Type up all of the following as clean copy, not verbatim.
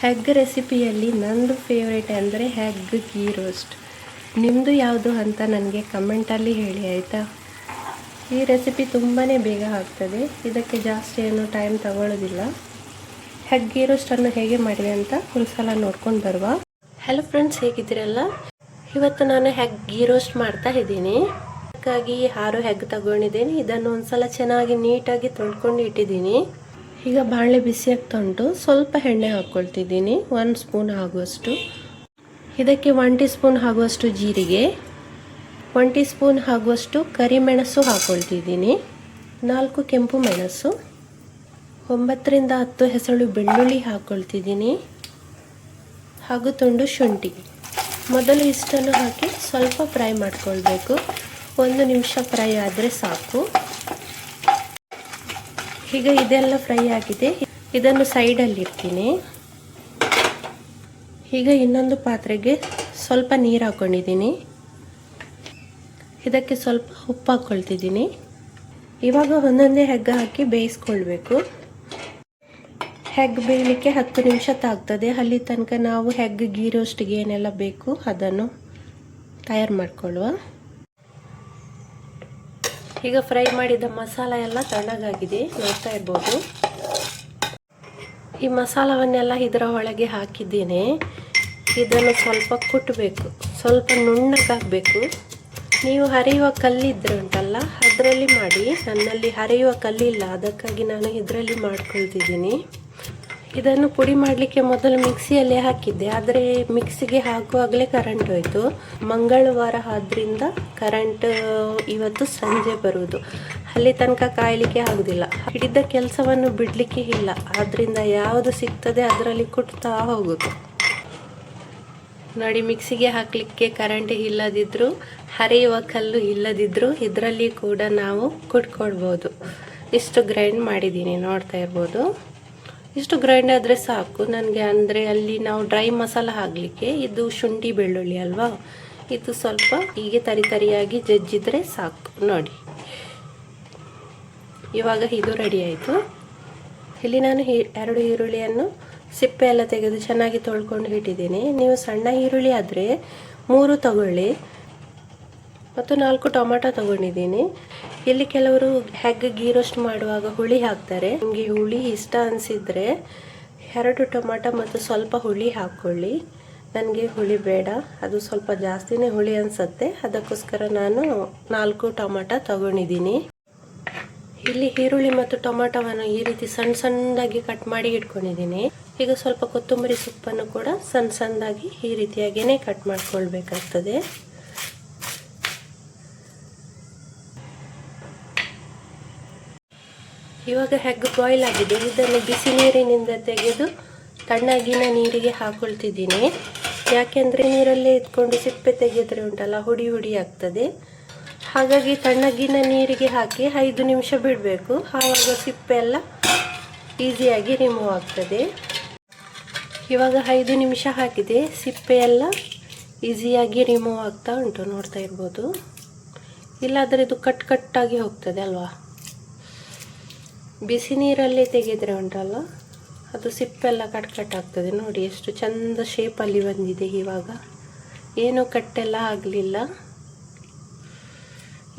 ಹೆಗ್ ರೆಸಿಪಿಯಲ್ಲಿ ನಂದು ಫೇವ್ರೇಟ್ ಅಂದರೆ ಹೆಗ್ ಗೀ ರೋಸ್ಟ್. ನಿಮ್ಮದು ಯಾವುದು ಅಂತ ನನಗೆ ಕಮೆಂಟಲ್ಲಿ ಹೇಳಿ ಆಯಿತಾ. ಈ ರೆಸಿಪಿ ತುಂಬಾ ಬೇಗ ಆಗ್ತದೆ, ಇದಕ್ಕೆ ಜಾಸ್ತಿ ಏನು ಟೈಮ್ ತಗೊಳ್ಳೋದಿಲ್ಲ. ಹೆಗ್ ಗೀ ರೋಸ್ಟನ್ನು ಹೇಗೆ ಮಾಡಿದೆ ಅಂತ ಒಂದು ಸಲ ನೋಡ್ಕೊಂಡು ಬರುವ. ಹಲೋ ಫ್ರೆಂಡ್ಸ್, ಹೇಗಿದ್ದೀರಲ್ಲ. ಇವತ್ತು ನಾನು ಹೆಗ್ ಗೀ ರೋಸ್ಟ್ ಮಾಡ್ತಾ ಇದ್ದೀನಿ. ಅದಕ್ಕಾಗಿ 6 ಹೆಗ್ ತಗೊಂಡಿದ್ದೀನಿ. ಇದನ್ನು ಒಂದು ಸಲ ಚೆನ್ನಾಗಿ ನೀಟಾಗಿ ತೊಳ್ಕೊಂಡು ಇಟ್ಟಿದ್ದೀನಿ. ಈಗ ಬಾಣಲೆ ಬಿಸಿ ಆಗ್ತಾ ಉಂಟು. ಸ್ವಲ್ಪ ಎಣ್ಣೆ ಹಾಕ್ಕೊಳ್ತಿದ್ದೀನಿ, 1 ಸ್ಪೂನ್ ಆಗುವಷ್ಟು. ಇದಕ್ಕೆ 1 ಟೀ ಸ್ಪೂನ್ ಆಗುವಷ್ಟು ಜೀರಿಗೆ, 1 ಟೀ ಸ್ಪೂನ್ ಆಗುವಷ್ಟು ಕರಿಮೆಣಸು ಹಾಕ್ಕೊಳ್ತಿದ್ದೀನಿ, 4 ಕೆಂಪು ಮೆಣಸು, 9 ರಿಂದ 10 ಹೆಸಳು ಬೆಳ್ಳುಳ್ಳಿ ಹಾಕ್ಕೊಳ್ತಿದ್ದೀನಿ, ಹಾಗೂ ತುಂಡು ಶುಂಠಿ. ಮೊದಲು ಇಷ್ಟನ್ನು ಹಾಕಿ ಸ್ವಲ್ಪ ಫ್ರೈ ಮಾಡ್ಕೊಳ್ಬೇಕು. 1 ನಿಮಿಷ ಫ್ರೈ ಆದರೆ ಸಾಕು. ಈಗ ಇದೆಲ್ಲ ಫ್ರೈ ಆಗಿದೆ, ಇದನ್ನು ಸೈಡಲ್ಲಿ ಇಡ್ತೀನಿ. ಈಗ ಇನ್ನೊಂದು ಪಾತ್ರೆಗೆ ಸ್ವಲ್ಪ ನೀರು ಹಾಕ್ಕೊಂಡಿದ್ದೀನಿ. ಇದಕ್ಕೆ ಸ್ವಲ್ಪ ಉಪ್ಪು ಹಾಕ್ಕೊಳ್ತಿದ್ದೀನಿ. ಇವಾಗ ಒಂದೊಂದೇ ಹೆಗ್ ಹಾಕಿ ಬೇಯಿಸ್ಕೊಳ್ಬೇಕು. ಹೆಗ್ ಬೇಯಲಿಕ್ಕೆ 10 ನಿಮಿಷ ತಾಗ್ತದೆ. ಅಲ್ಲಿ ತನಕ ನಾವು ಹೆಗ್ ಗೀ ರೋಸ್ಟ್ಗೆ ಏನೆಲ್ಲ ಬೇಕು ಅದನ್ನು ತಯಾರು ಮಾಡಿಕೊಳ್ಳುವ. ಈಗ ಫ್ರೈ ಮಾಡಿದ ಮಸಾಲ ಎಲ್ಲ ತಣ್ಣಗಾಗಿದೆ, ನೋಡ್ತಾ ಇರ್ಬೋದು. ಈ ಮಸಾಲವನ್ನೆಲ್ಲ ಇದರ ಒಳಗೆ ಹಾಕಿದ್ದೇನೆ. ಇದನ್ನು ಸ್ವಲ್ಪ ಕುಟ್ಟಬೇಕು, ಸ್ವಲ್ಪ ನುಣ್ಣಗಾಗಬೇಕು. ನೀವು ಹರಿಯುವ ಕಲ್ಲಿದ್ರೆ ಉಂಟಲ್ಲ ಅದರಲ್ಲಿ ಮಾಡಿ. ನನ್ನಲ್ಲಿ ಹರಿಯುವ ಕಲ್ಲಿಲ್ಲ, ಅದಕ್ಕಾಗಿ ನಾನು ಇದರಲ್ಲಿ ಮಾಡ್ಕೊಳ್ತಿದ್ದೀನಿ. ಇದನ್ನು ಪುಡಿ ಮಾಡಲಿಕ್ಕೆ ಮೊದಲು ಮಿಕ್ಸಿಯಲ್ಲೇ ಹಾಕಿದ್ದೆ, ಆದರೆ ಮಿಕ್ಸಿಗೆ ಹಾಕುವಾಗಲೇ ಕರೆಂಟ್ ಹೋಯಿತು. ಮಂಗಳವಾರ ಆದ್ದರಿಂದ ಕರೆಂಟ್ ಇವತ್ತು ಸಂಜೆ ಬರುವುದು. ಅಲ್ಲಿ ತನಕ ಕಾಯಲಿಕ್ಕೆ ಆಗೋದಿಲ್ಲ. ಹಿಡಿದ ಕೆಲಸವನ್ನು ಬಿಡಲಿಕ್ಕೆ ಇಲ್ಲ, ಆದ್ದರಿಂದ ಯಾವುದು ಸಿಗ್ತದೆ ಅದರಲ್ಲಿ ಕುಟ್ತಾ ಹೋಗೋದು. ನೋಡಿ, ಮಿಕ್ಸಿಗೆ ಹಾಕಲಿಕ್ಕೆ ಕರೆಂಟ್ ಇಲ್ಲದಿದ್ದರೂ, ಹರಿಯುವ ಕಲ್ಲು ಇಲ್ಲದಿದ್ದರೂ ಇದರಲ್ಲಿ ಕೂಡ ನಾವು ಕುಟ್ಕೊಳ್ಬೋದು. ಇಷ್ಟು ಗ್ರೈಂಡ್ ಮಾಡಿದ್ದೀನಿ, ನೋಡ್ತಾ ಇರ್ಬೋದು. ಇಷ್ಟು ಗ್ರೈಂಡ್ ಆದರೆ ಸಾಕು ನನಗೆ. ಅಂದರೆ ಅಲ್ಲಿ ನಾವು ಡ್ರೈ ಮಸಾಲ ಹಾಕಲಿಕ್ಕೆ ಇದು ಶುಂಠಿ ಬೆಳ್ಳುಳ್ಳಿ ಅಲ್ವಾ, ಇದು ಸ್ವಲ್ಪ ಹೀಗೆ ತರಿಯಾಗಿ ಜಜ್ಜಿದ್ರೆ ಸಾಕು. ನೋಡಿ, ಇವಾಗ ಇದು ರೆಡಿ ಆಯಿತು. ಇಲ್ಲಿ ನಾನು 2 ಈರುಳ್ಳಿಯನ್ನು ಸಿಪ್ಪೆ ಎಲ್ಲ ತೆಗೆದು ಚೆನ್ನಾಗಿ ತೊಳ್ಕೊಂಡು ಇಟ್ಟಿದ್ದೀನಿ. ನೀವು ಸಣ್ಣ ಈರುಳ್ಳಿ ಆದರೆ 3 ತಗೊಳ್ಳಿ, ಮತ್ತು 4 ಟೊಮೆಟೊ ತಗೊಂಡಿದ್ದೀನಿ. ಇಲ್ಲಿ ಕೆಲವರು ಹೆಗ್ ಗೀ ರೋಸ್ಟ್ ಮಾಡುವಾಗ ಹುಳಿ ಹಾಕ್ತಾರೆ. ನಿಮಗೆ ಹುಳಿ ಇಷ್ಟ ಅನಿಸಿದರೆ 2 ಟೊಮೆಟೊ ಮತ್ತು ಸ್ವಲ್ಪ ಹುಳಿ ಹಾಕ್ಕೊಳ್ಳಿ. ನನಗೆ ಹುಳಿ ಬೇಡ, ಅದು ಸ್ವಲ್ಪ ಜಾಸ್ತಿನೇ ಹುಳಿ ಅನಿಸುತ್ತೆ, ಅದಕ್ಕೋಸ್ಕರ ನಾನು 4 ಟೊಮೆಟೊ ತಗೊಂಡಿದ್ದೀನಿ. ಇಲ್ಲಿ ಈರುಳ್ಳಿ ಮತ್ತು ಟೊಮೆಟೊವನ್ನು ಈ ರೀತಿ ಸಣ್ಣ ಸಣ್ಣದಾಗಿ ಕಟ್ ಮಾಡಿ ಇಟ್ಕೊಂಡಿದ್ದೀನಿ. ಈಗ ಸ್ವಲ್ಪ ಕೊತ್ತಂಬರಿ ಸೊಪ್ಪನ್ನು ಕೂಡ ಸಣ್ಣ ಸಣ್ಣದಾಗಿ ಈ ರೀತಿಯಾಗಿಯೇ ಕಟ್ ಮಾಡ್ಕೊಳ್ಬೇಕಾಗ್ತದೆ. ಇವಾಗ ಹೆಗ್ ಬಾಯ್ಲ್ ಆಗಿದೆ. ಇದನ್ನು ಬಿಸಿ ನೀರಿನಿಂದ ತೆಗೆದು ತಣ್ಣಗಿನ ನೀರಿಗೆ ಹಾಕೊಳ್ತಿದ್ದೀನಿ. ಯಾಕೆಂದರೆ ನೀರಲ್ಲೇ ಇಟ್ಕೊಂಡು ಸಿಪ್ಪೆ ತೆಗೆದ್ರೆ ಉಂಟಲ್ಲ ಹುಡಿ ಹುಡಿ ಆಗ್ತದೆ. ಹಾಗಾಗಿ ತಣ್ಣಗಿನ ನೀರಿಗೆ ಹಾಕಿ 5 ನಿಮಿಷ ಬಿಡಬೇಕು. ಆವಾಗ ಸಿಪ್ಪೆ ಎಲ್ಲ ಈಸಿಯಾಗಿ ರಿಮೂವ್ ಆಗ್ತದೆ. ಇವಾಗ 5 ನಿಮಿಷ ಹಾಕಿದೆ, ಸಿಪ್ಪೆ ಎಲ್ಲ ಈಸಿಯಾಗಿ ರಿಮೂವ್ ಆಗ್ತಾ ಉಂಟು, ನೋಡ್ತಾ ಇರ್ಬೋದು. ಇಲ್ಲಾದರೆ ಇದು ಕಟ್ಟಾಗಿ ಹೋಗ್ತದೆ ಅಲ್ವಾ. ಬಿಸಿ ನೀರಲ್ಲಿ ತೆಗೆದರೆ ಉಂಟಲ್ಲ ಅದು ಸಿಪ್ಪೆಲ್ಲ ಕಟ್ಟಾಗ್ತದೆ. ನೋಡಿ ಎಷ್ಟು ಚಂದ ಶೇಪಲ್ಲಿ ಬಂದಿದೆ. ಇವಾಗ ಏನೂ ಕಟ್ಟೆಲ್ಲ ಆಗಲಿಲ್ಲ.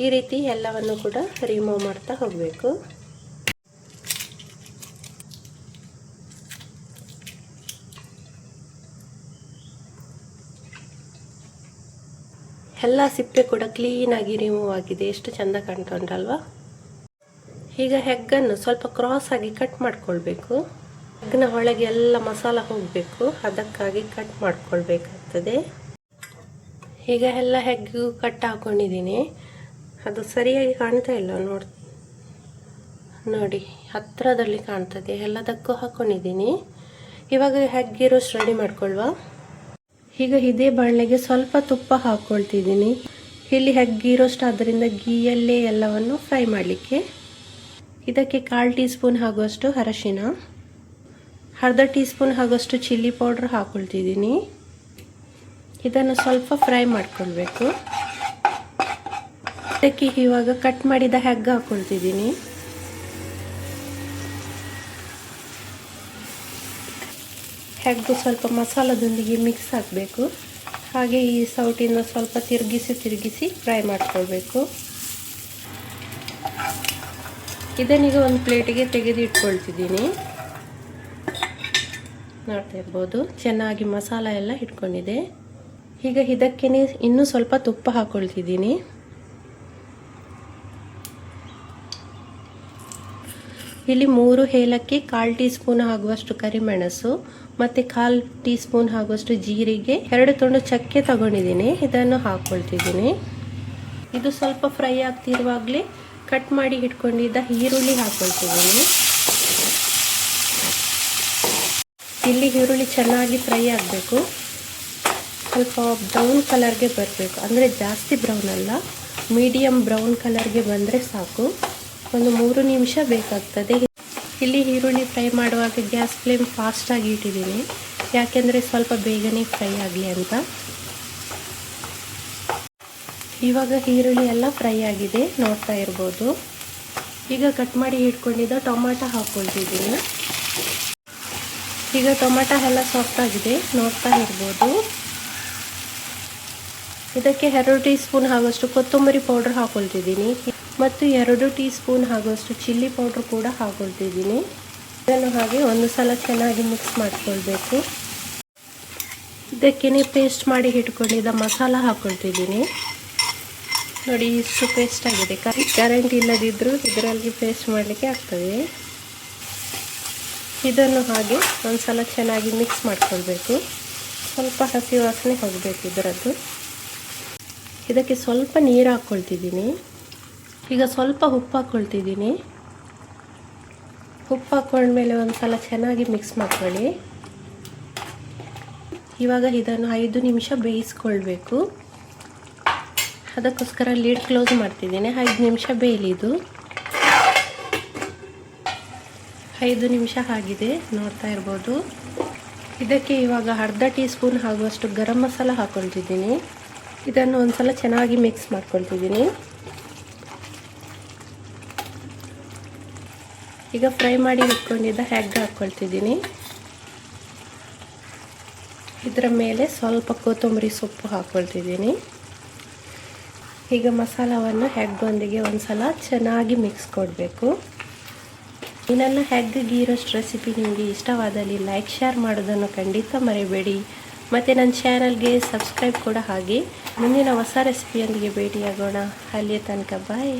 ಈ ರೀತಿ ಎಲ್ಲವನ್ನು ಕೂಡ ರಿಮೂವ್ ಮಾಡ್ತಾ ಹೋಗಬೇಕು. ಎಲ್ಲ ಸಿಪ್ಪೆ ಕೂಡ ಕ್ಲೀನಾಗಿ ರಿಮೂವ್ ಆಗಿದೆ. ಎಷ್ಟು ಚಂದ ಕಾಣ್ತಾ ಉಂಟಲ್ವಾ. ಈಗ ಹೆಗ್ಗನ್ನು ಸ್ವಲ್ಪ ಕ್ರಾಸ್ ಆಗಿ ಕಟ್ ಮಾಡ್ಕೊಳ್ಬೇಕು. ಹೆಗ್ಗಿನ ಒಳಗೆ ಎಲ್ಲ ಮಸಾಲ ಹೋಗಬೇಕು, ಅದಕ್ಕಾಗಿ ಕಟ್ ಮಾಡ್ಕೊಳ್ಬೇಕಾಗ್ತದೆ. ಈಗ ಎಲ್ಲ ಹೆಗ್ಗು ಕಟ್ ಹಾಕೊಂಡಿದ್ದೀನಿ. ಅದು ಸರಿಯಾಗಿ ಕಾಣ್ತಾ ಇಲ್ಲ, ನೋಡಿ ಹತ್ತಿರದಲ್ಲಿ ಕಾಣ್ತದೆ. ಎಲ್ಲದಕ್ಕೂ ಹಾಕೊಂಡಿದ್ದೀನಿ. ಇವಾಗ ಹೆಗ್ ಗೀ ರೋಸ್ಟ್ ರೆಡಿ ಮಾಡ್ಕೊಳ್ವ. ಈಗ ಇದೇ ಬಾಣಲೆಗೆ ಸ್ವಲ್ಪ ತುಪ್ಪ ಹಾಕ್ಕೊಳ್ತಿದ್ದೀನಿ. ಇಲ್ಲಿ ಹೆಗ್ ಗೀ ರೋಸ್ಟ್ ಆದ್ದರಿಂದ ಗೀಯಲ್ಲೇ ಎಲ್ಲವನ್ನು ಫ್ರೈ ಮಾಡಲಿಕ್ಕೆ. ಇದಕ್ಕೆ 1/4 ಟೀ ಸ್ಪೂನ್ ಆಗುವಷ್ಟು ಅರಶಿನ, 1/2 ಟೀ ಸ್ಪೂನ್ ಆಗುವಷ್ಟು ಚಿಲ್ಲಿ ಪೌಡ್ರ್ ಹಾಕ್ಕೊಳ್ತಿದ್ದೀನಿ. ಇದನ್ನು ಸ್ವಲ್ಪ ಫ್ರೈ ಮಾಡ್ಕೊಳ್ಬೇಕು. ಇದಕ್ಕೆ ಇವಾಗ ಕಟ್ ಮಾಡಿದ ಹೆಗ್ ಹಾಕ್ಕೊಳ್ತಿದ್ದೀನಿ. ಹೆಗ್ಗು ಸ್ವಲ್ಪ ಮಸಾಲದೊಂದಿಗೆ ಮಿಕ್ಸ್ ಆಗಬೇಕು. ಹಾಗೆ ಈ ಸೌಟಿನ ಸ್ವಲ್ಪ ತಿರುಗಿಸಿ ಫ್ರೈ ಮಾಡ್ಕೊಳ್ಬೇಕು. ಇದನ್ನೀಗ ಒಂದು ಪ್ಲೇಟಿಗೆ ತೆಗೆದು ಇಟ್ಕೊಳ್ತಿದ್ದೀನಿ. ನೋಡ್ತಾ ಇರ್ಬೋದು ಚೆನ್ನಾಗಿ ಮಸಾಲ ಎಲ್ಲ ಇಟ್ಕೊಂಡಿದೆ. ಈಗ ಇದಕ್ಕೆ ಇನ್ನೂ ಸ್ವಲ್ಪ ತುಪ್ಪ ಹಾಕ್ಕೊಳ್ತಿದ್ದೀನಿ. ಇಲ್ಲಿ 3 ಏಲಕ್ಕಿ, 1/4 ಟೀ ಸ್ಪೂನ್ ಆಗುವಷ್ಟು ಕರಿಮೆಣಸು ಮತ್ತು 1/4 ಟೀ ಸ್ಪೂನ್ ಆಗುವಷ್ಟು ಜೀರಿಗೆ, 2 ತುಂಡು ಚಕ್ಕೆ ತಗೊಂಡಿದ್ದೀನಿ. ಇದನ್ನು ಹಾಕ್ಕೊಳ್ತಿದ್ದೀನಿ. ಇದು ಸ್ವಲ್ಪ ಫ್ರೈ ಆಗ್ತಿರುವಾಗಲೇ ಕಟ್ ಮಾಡಿ ಇಟ್ಕೊಂಡಿದ್ದ ಈರುಳ್ಳಿ ಹಾಕ್ಕೊಳ್ತಿದ್ದೀನಿ. ಇಲ್ಲಿ ಈರುಳ್ಳಿ ಚೆನ್ನಾಗಿ ಫ್ರೈ ಆಗಬೇಕು. ಸ್ವಲ್ಪ ಬ್ರೌನ್ ಕಲರ್ಗೆ ಬರಬೇಕು, ಅಂದರೆ ಜಾಸ್ತಿ ಬ್ರೌನ್ ಅಲ್ಲ, ಮೀಡಿಯಮ್ ಬ್ರೌನ್ ಕಲರ್ಗೆ ಬಂದರೆ ಸಾಕು. ಒಂದು 3 ನಿಮಿಷ ಬೇಕಾಗ್ತದೆ. ಇಲ್ಲಿ ಈರುಳ್ಳಿ ಫ್ರೈ ಮಾಡುವಾಗ ಗ್ಯಾಸ್ ಫ್ಲೇಮ್ ಫಾಸ್ಟಾಗಿ ಇಟ್ಟಿದ್ದೀನಿ, ಯಾಕೆಂದರೆ ಸ್ವಲ್ಪ ಬೇಗನೆ ಫ್ರೈ ಆಗಲಿ ಅಂತ. ಇವಾಗ ಈರುಳ್ಳಿ ಎಲ್ಲ ಫ್ರೈ ಆಗಿದೆ, ನೋಡ್ತಾ ಇರ್ಬೋದು. ಈಗ ಕಟ್ ಮಾಡಿ ಇಟ್ಕೊಂಡಿದ್ದ ಟೊಮಾಟೊ ಹಾಕ್ಕೊಳ್ತಿದ್ದೀನಿ. ಈಗ ಟೊಮಾಟೊ ಎಲ್ಲ ಸಾಫ್ಟ್ ಆಗಿದೆ, ನೋಡ್ತಾ ಇರ್ಬೋದು. ಇದಕ್ಕೆ 2 ಟೀ ಸ್ಪೂನ್ ಆಗುವಷ್ಟು ಕೊತ್ತಂಬರಿ ಪೌಡರ್ ಹಾಕ್ಕೊಳ್ತಿದ್ದೀನಿ ಮತ್ತು 2 ಟೀ ಸ್ಪೂನ್ ಆಗುವಷ್ಟು ಚಿಲ್ಲಿ ಪೌಡ್ರ್ ಕೂಡ ಹಾಕ್ಕೊಳ್ತಿದ್ದೀನಿ. ಇದನ್ನು ಹಾಗೆ ಒಂದು ಸಲ ಚೆನ್ನಾಗಿ ಮಿಕ್ಸ್ ಮಾಡಿಕೊಳ್ಬೇಕು. ಇದಕ್ಕೆ ಪೇಸ್ಟ್ ಮಾಡಿ ಇಟ್ಕೊಂಡಿದ್ದ ಮಸಾಲ ಹಾಕ್ಕೊಳ್ತಿದ್ದೀನಿ. ನೋಡಿ ಇಷ್ಟು ಪೇಸ್ಟ್ ಆಗಿದೆ. ಕರೆಂಟ್ ಇಲ್ಲದಿದ್ದರೂ ಇದರಲ್ಲಿ ಪೇಸ್ಟ್ ಮಾಡಲಿಕ್ಕೆ ಆಗ್ತದೆ. ಇದನ್ನು ಹಾಗೆ ಒಂದು ಸಲ ಚೆನ್ನಾಗಿ ಮಿಕ್ಸ್ ಮಾಡಿಕೊಳ್ಬೇಕು. ಸ್ವಲ್ಪ ಹಸಿ ವಾಸನೆ ಹೋಗಬೇಕು ಇದರದ್ದು. ಇದಕ್ಕೆ ಸ್ವಲ್ಪ ನೀರು ಹಾಕ್ಕೊಳ್ತಿದ್ದೀನಿ. ಈಗ ಸ್ವಲ್ಪ ಉಪ್ಪು ಹಾಕ್ಕೊಳ್ತಿದ್ದೀನಿ. ಉಪ್ಪು ಹಾಕ್ಕೊಂಡ್ಮೇಲೆ ಒಂದು ಸಲ ಚೆನ್ನಾಗಿ ಮಿಕ್ಸ್ ಮಾಡ್ಕೊಳ್ಳಿ. ಇವಾಗ ಇದನ್ನು 5 ನಿಮಿಷ ಬೇಯಿಸ್ಕೊಳ್ಬೇಕು. ಅದಕ್ಕೋಸ್ಕರ ಲಿಡ್ ಕ್ಲೋಸ್ ಮಾಡ್ತಿದ್ದೀನಿ. 5 ನಿಮಿಷ ಬೇಯಲಿದು. 5 ನಿಮಿಷ ಆಗಿದೆ, ನೋಡ್ತಾ ಇರ್ಬೋದು. ಇದಕ್ಕೆ ಇವಾಗ 1/2 ಟೀ ಸ್ಪೂನ್ ಆಗುವಷ್ಟು ಗರಂ ಮಸಾಲ ಹಾಕ್ಕೊಳ್ತಿದ್ದೀನಿ. ಇದನ್ನು ಒಂದು ಸಲ ಚೆನ್ನಾಗಿ ಮಿಕ್ಸ್ ಮಾಡ್ಕೊಳ್ತಿದ್ದೀನಿ. ಈಗ ಫ್ರೈ ಮಾಡಿ ಇಟ್ಕೊಂಡಿದ್ದ ಹೆಗ್ ಹಾಕ್ಕೊಳ್ತಿದ್ದೀನಿ. ಇದರ ಮೇಲೆ ಸ್ವಲ್ಪ ಕೊತ್ತಂಬರಿ ಸೊಪ್ಪು ಹಾಕ್ಕೊಳ್ತಿದ್ದೀನಿ. ಈಗ ಮಸಾಲವನ್ನು ಹೆಗ್ಗೊಂದಿಗೆ ಒಂದು ಸಲ ಚೆನ್ನಾಗಿ ಮಿಕ್ಸ್ ಕೊಡಬೇಕು. ಈ ನನ್ನ ಹೆಗ್ ಗೀ ರೋಸ್ಟ್ ರೆಸಿಪಿ ನಿಮಗೆ ಇಷ್ಟವಾದಲ್ಲಿ ಲೈಕ್, ಶೇರ್ ಮಾಡೋದನ್ನು ಖಂಡಿತ ಮರಿಬೇಡಿ. ಮತ್ತು ನನ್ನ ಚಾನಲ್ಗೆ ಸಬ್ಸ್ಕ್ರೈಬ್ ಕೂಡ ಹಾಗೆ. ಮುಂದಿನ ಹೊಸ ರೆಸಿಪಿಯೊಂದಿಗೆ ಭೇಟಿಯಾಗೋಣ. ಅಲ್ಲಿಯ ತನಕ ಬಾಯ್.